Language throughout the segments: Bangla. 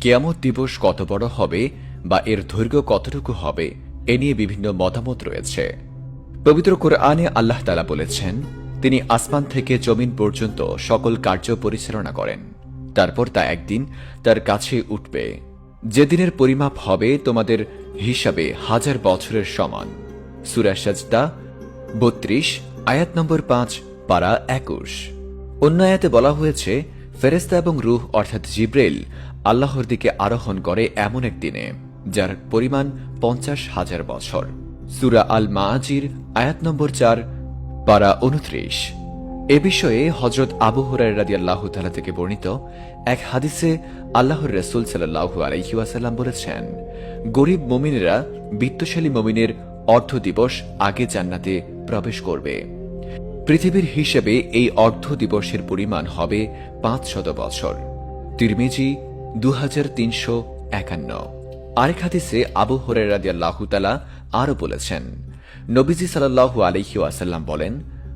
কিয়ামত দিবস কত বড় হবে বা এর দৈর্ঘ্য কতটুকু হবে এ নিয়ে বিভিন্ন মতামত রয়েছে। পবিত্র কোরআনে আল্লাহ তাআলা বলেছেন, তিনি আসমান থেকে জমিন পর্যন্ত সকল কার্য পরিচালনা করেন, তারপর তা একদিন তার কাছে উঠবে, যেদিনের পরিমাপ হবে তোমাদের হিসাবে 1000 বছরের সমান। সূরা সাজদা 32 আয়াত নম্বর 5 পারা 21। অন্য আয়াতে বলা হয়েছে, ফেরেশতা এবং রূহ অর্থাৎ জিব্রাইল আল্লাহর দিকে আরোহণ করে এমন এক দিনে যার পরিমাণ 50,000 বছর। সূরা আল মাআজির আয়াত নম্বর 4 পারা 29। এ বিষয়ে হযরত আবু হুরায়রা রাদিয়াল্লাহু তাআলা থেকে বর্ণিত এক হাদিসে আল্লাহর রাসূল সাল্লাল্লাহু আলাইহি ওয়াসাল্লাম বলেছেন, গরীব মুমিনেরা বিত্তশালী মুমিনের অর্ধ দিবস আগে জান্নাতে প্রবেশ করবে। পৃথিবীর হিসেবে এই অর্ধ দিবসের পরিমাণ হবে 500 বছর। তিরমিজি 2351। আরেক হাদিসে আবু হুরায়রা রাদিয়াল্লাহু তাআলা আরো বলেছেন, নবীজি সাল্লাল্লাহু আলাইহি ওয়াসাল্লাম বলেন,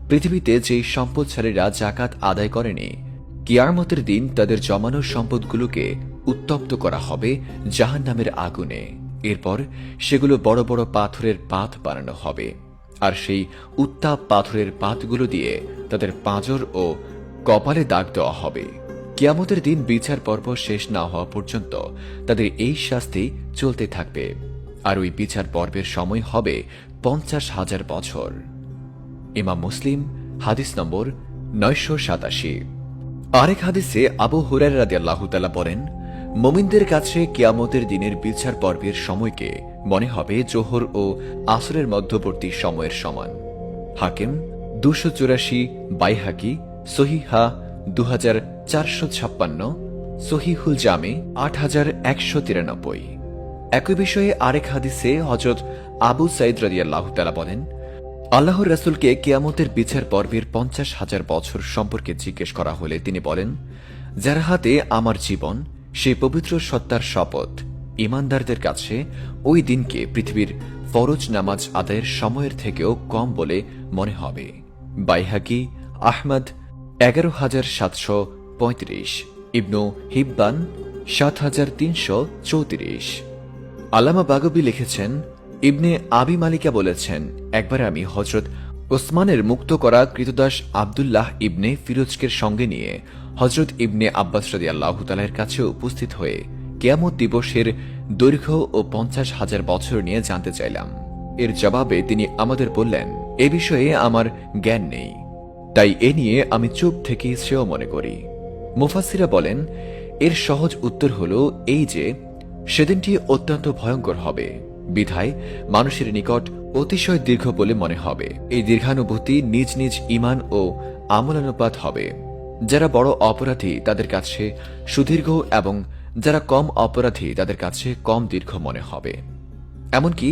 পৃথিবীতে যেই সম্পদশালীরা যাকাত আদায় করেনি, কিয়ামতের দিন তাদের জমানো সম্পদগুলোকে উত্তপ্ত করা হবে জাহান্নামের আগুনে। এরপর সেগুলো বড় বড় পাথরের পাত বানানো হবে, আর সেই উত্তাপ পাথরের পাতগুলো দিয়ে তাদের পাঁজর ও কপালে দাগ দেওয়া হবে। কিয়ামতের দিন বিচার পর্ব শেষ না হওয়া পর্যন্ত তাদের এই শাস্তি চলতে থাকবে, আর ওই বিচার পর্বের সময় হবে 50,000 বছর। ইমাম মুসলিম হাদিস নম্বর 987। আরেক হাদিসে আবু হুরায়রা রাদিয়াল্লাহু তাআলা বলেন, মুমিনদের কাছে কিয়ামতের দিনের বিচার পর্বের সময়কে মনে হবে জোহর ও আসরের মধ্যবর্তী সময়ের সমান। হাকিম 284, বাইহাকি সহিহা 2456, সহিহুল জামে 8193। একই বিষয়ে আরেক হাদিসে হযরত আবু সাঈদ রাদিয়াল্লাহু তাআলা বলেন, আল্লাহর রাসূলকে কিয়ামতের বিচার পর্বের 50,000 বছর সম্পর্কে জিজ্ঞেস করা হলে তিনি বলেন, যার হাতে আমার জীবন, সেই পবিত্র সত্তার শপথ, ঈমানদারদের কাছে ওই দিনকে পৃথিবীর ফরজ নামাজ আদায়ের সময়ের থেকেও কম বলে মনে হবে। বাইহাকি আহমদ 11735, ইবনু হিব্বান 7334। আল্লামা বাগবী লিখেছেন, ইবনে আবি মালিকা বলেছেন, একবার আমি হযরত ওসমানের মুক্ত করা কৃতদাস আব্দুল্লাহ ইবনে ফিরোজকের সঙ্গে নিয়ে হযরত ইবনে আব্বাস রাদিয়াল্লাহু তাআলার কাছে উপস্থিত হয়ে কিয়ামত দিবসের দৈর্ঘ্য ও 50,000 বছর নিয়ে জানতে চাইলাম। এর জবাবে তিনি আমাদের বললেন, এ বিষয়ে আমার জ্ঞান নেই, তাই এ নিয়ে আমি চুপ থেকে শ্রেয় মনে করি। মুফাসসিরা বলেন, এর সহজ উত্তর হল এই যে সেদিনটি অত্যন্ত ভয়ঙ্কর হবে, বিধায় মানুষের নিকট অতিশয় দীর্ঘ বলে মনে হবে। এই দীর্ঘানুভূতি নিজ নিজ ঈমান ও আমলানুপাত হবে। যারা বড় অপরাধী তাদের কাছে সুদীর্ঘ এবং যারা কম অপরাধী তাদের কাছে কম দীর্ঘ মনে হবে। এমনকি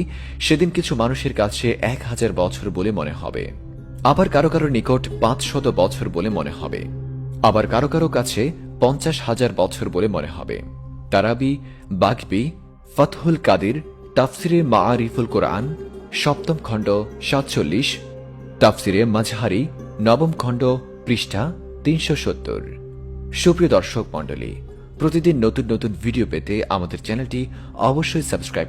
সেদিন কিছু মানুষের কাছে 1000 বছর বলে মনে হবে, আবার কারো কারো নিকট 500 বছর বলে মনে হবে, আবার কারো কারো কাছে 50,000 বছর বলে মনে হবে। তারাবি বাগবি ফতহুল কাদির তাফসিরে মাআরিফুল কোরআন 7ম খণ্ড 47, তাফসিরে মাজহারি 9ম খণ্ড পৃষ্ঠা 370। সুপ্রিয় দর্শক মণ্ডলী, প্রতিদিন নতুন নতুন ভিডিও পেতে আমাদের চ্যানেলটি অবশ্যই সাবস্ক্রাইব